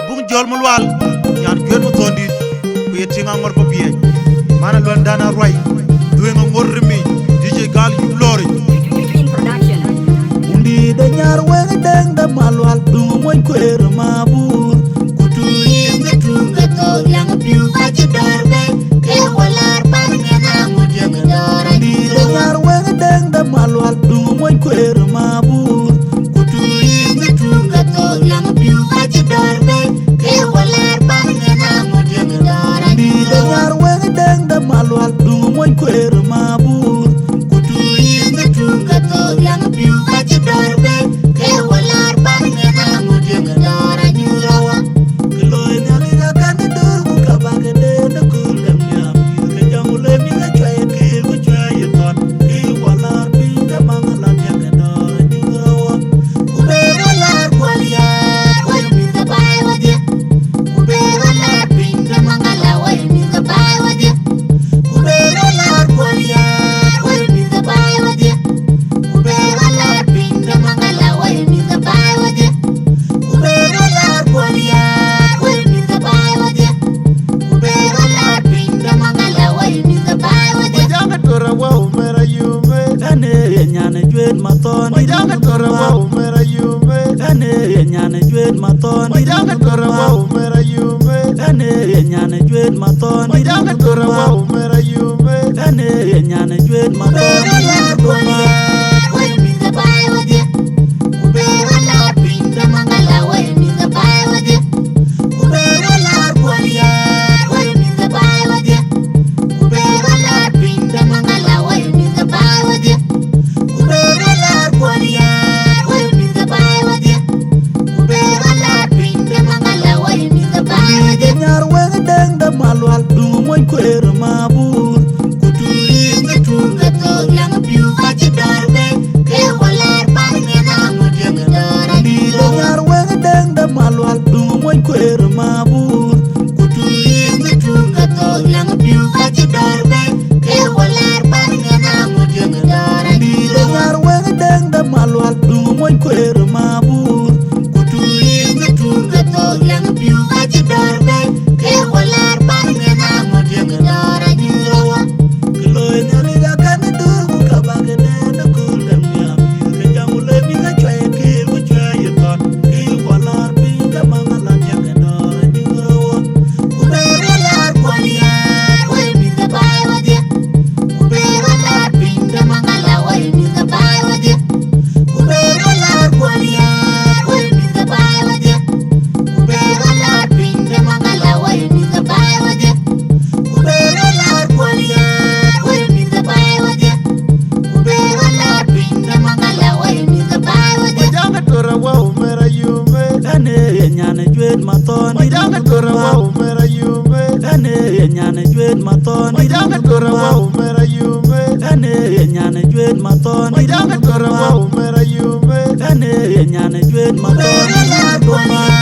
abung jol mulwal yan gwen mo tondi ko yetinga ngor ko biye mana lon dana roy duwe ngor rimi DJ gal yu lori Green Production. Undi da nyar weng deng da malwal dungu moy kwer mabur kutu yin da tunga to yang piu ka chidarbe ke walar pan ngena mudya ngdora di da nyar weng deng da malwal dungu moy kwer mabur kutu yin da tunga to yang piu ka chidarbe ke walar pan ngena mudya ngdora di da nyar weng deng da malwal dungu moy kwer mabur kutu yin da tunga to yang piu ka chidarbe ke walar pan ngena mudya ngdora di rawa kloy nyali ga kan dur ku ka ba ke de na kulam nyam ke jangule mi ga chwaye ke ku chwaye tot ke walar pin da mangala ya ngdora di rawa ku be walar kwalia wai mi da bai wadia ku be walar pin da mangala wai mi da bai wadia ku be walar kwalia wai mi da bai wadia ku be walar pin da mangala wai mi da bai wadia ku be walar kwalia wai mi da bai wadia ku be walar pin da mangala wai mi da bai wadia janga tora wa umera yume kane nyane jwen maton janga tora wa umera yume kane nyane jwen maton janga tora wa umera yume kane nyane jwen maton janga tora wa umera yume kane nyane jwen maton Wai mi da bai wadia. ube walar Pin da mangala wai mi da bai wadia. ube walar kwalia Wai mi da bai wadia. ube walar Pin da mangala wai mi da bai wadia. ube walar kwalia Wai mi da bai wadia. ube walar Pin da mangala wai mi da bai wadia. nyar weng deng da malwal dungu moy kwer mabur kutu yin da tunga to Yang piu ka chidarbe ke walar pan ngena mudya ngdora di da nyar weng deng da malwal dungu moy kwer mabur kutu yin da tunga to Yang piu ka chidarbe ke walar pan ngena mudya ngdora di da nyar weng deng da malwal dungu moy kwer mabur kutu yin da tunga to Yang piu ka chidarbe ke walar pan ngena mudya ngdora di rawa kloy nyali ga kan dur ku ka ba ke de na kulam nyam ke jamule mi ga chwaye ke ku chwaye tot ke walar pin da mangala ya ke do di rawa ube walar kwalia Wai mi da bai wadia. ube walar Pin da mangala wai mi da bai wadia. ube walar kwalia Wai mi da bai wadia. ube walar Pin da mangala wai mi da bai wadia. ube walar kwalia Wai mi da bai wadia. ube walar Pin da mangala wai mi da bai wadia. janga tora wa umera yume kane nyane jwen maton janga tora wa umera yume kane nyane jwen maton janga tora wa umera yume kane nyane jwen maton janga tora wa umera yume kane nyane jwen maton